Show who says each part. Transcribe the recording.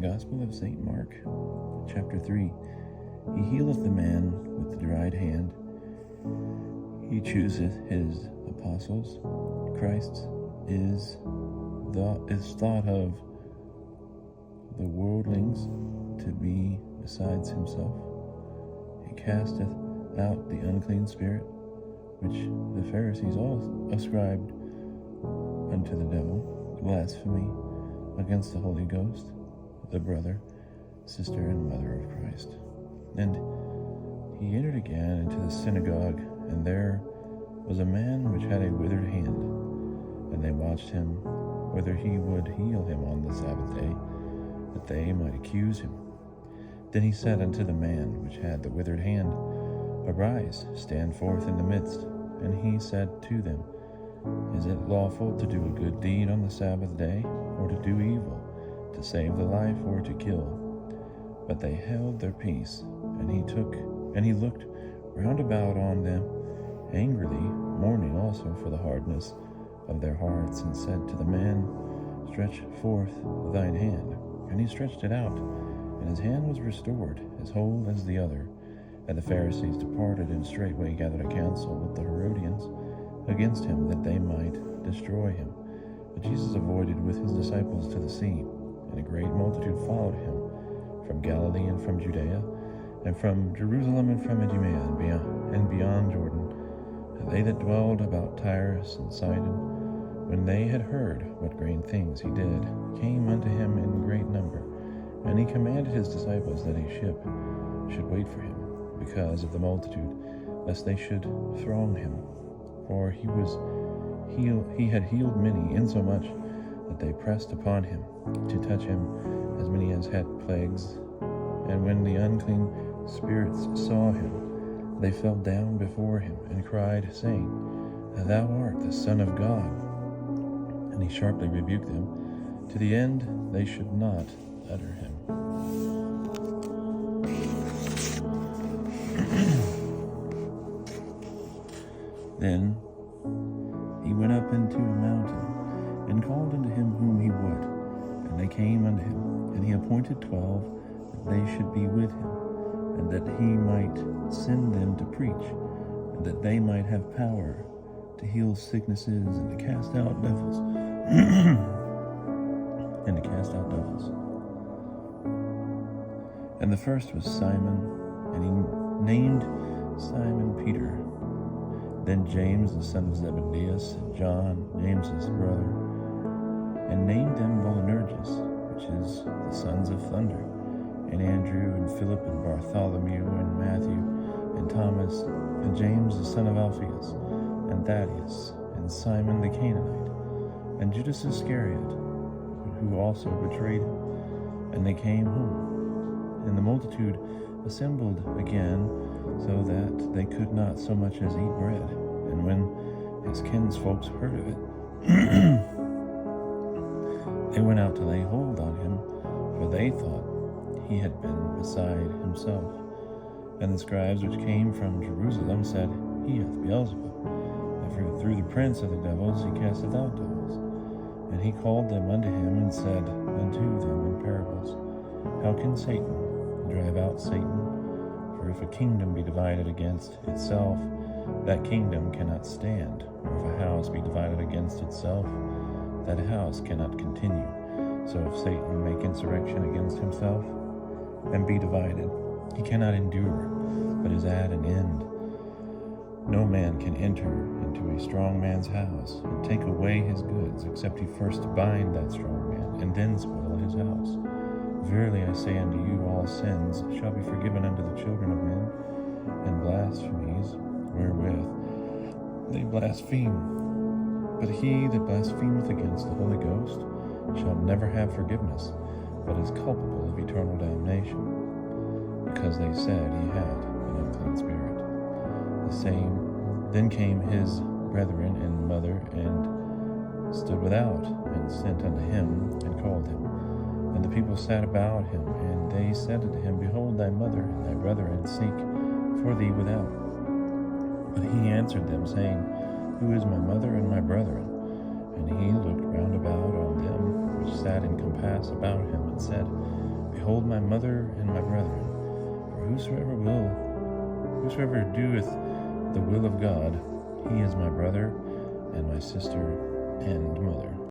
Speaker 1: Gospel of St. Mark, chapter 3. He healeth the man with the dried hand. He chooseth his apostles. Christ is thought of the worldlings to be besides himself. He casteth out the unclean spirit, which the Pharisees all ascribed unto the devil, blasphemy against the Holy Ghost, the brother, sister, and mother of Christ. And he entered again into the synagogue, and there was a man which had a withered hand. And they watched him, whether he would heal him on the Sabbath day, that they might accuse him. Then he said unto the man which had the withered hand, Arise, stand forth in the midst. And he said to them, Is it lawful to do a good deed on the Sabbath day, or to do evil, to save the life, or to kill? But they held their peace. And he looked round about on them angrily, mourning also for the hardness of their hearts, and said to the man, Stretch forth thine hand. And he stretched it out, and his hand was restored, as whole as the other. And the Pharisees departed, and straightway gathered a council with the Herodians against him, that they might destroy him. But Jesus avoided with his disciples to the sea, and a great multitude followed him from Galilee and from Judea, and from Jerusalem and from Idumea and beyond Jordan. And they that dwelled about Tyrus and Sidon, when they had heard what great things he did, came unto him in great number. And he commanded his disciples that a ship should wait for him, because of the multitude, lest they should throng him. For he had healed many, insomuch that they pressed upon him to touch him, as many as had plagues. And when the unclean spirits saw him, they fell down before him, and cried, saying, Thou art the Son of God. And he sharply rebuked them, to the end they should not utter him. Then he went up into a mountain, and called unto him whom he would. And they came unto him, and he appointed 12, that they should be with him, and that he might send them to preach, and that they might have power to heal sicknesses, and to cast out devils. And the first was Simon, and he named Simon Peter. Then James, the son of Zebedee, and John, James's brother, and named them Boanerges, which is the sons of thunder, and Andrew, and Philip, and Bartholomew, and Matthew, and Thomas, and James, the son of Alphaeus, and Thaddeus, and Simon the Canaanite, and Judas Iscariot, who also betrayed him. And they came home. And the multitude assembled again, so that they could not so much as eat bread. And when his kinsfolks heard of it, they went out to lay hold on him, for they thought he had been beside himself. And the scribes which came from Jerusalem said, He hath Beelzebub, and through the prince of the devils he casteth out devils. And he called them unto him, and said unto them in parables, How can Satan drive out Satan? For if a kingdom be divided against itself, that kingdom cannot stand. Or if a house be divided against itself, that house cannot continue. So if Satan make insurrection against himself, and be divided, he cannot endure, but is at an end. No man can enter into a strong man's house, and take away his goods, except he first bind that strong man, and then spoil his house. Verily I say unto you, all sins shall be forgiven unto the children of men, and blasphemies wherewith they blaspheme. But he that blasphemeth against the Holy Ghost shall never have forgiveness, but is culpable of eternal damnation, because they said he had an unclean spirit. The same then came his brethren and mother, and stood without, and sent unto him, and called him. And the people sat about him, and they said unto him, Behold thy mother and thy brethren seek for thee without. But he answered them, saying, Who is my mother and my brethren? And he looked round about on them which sat in compass about him, and said, behold my mother and my brethren. For whosoever doeth the will of God, he is my brother and my sister and mother.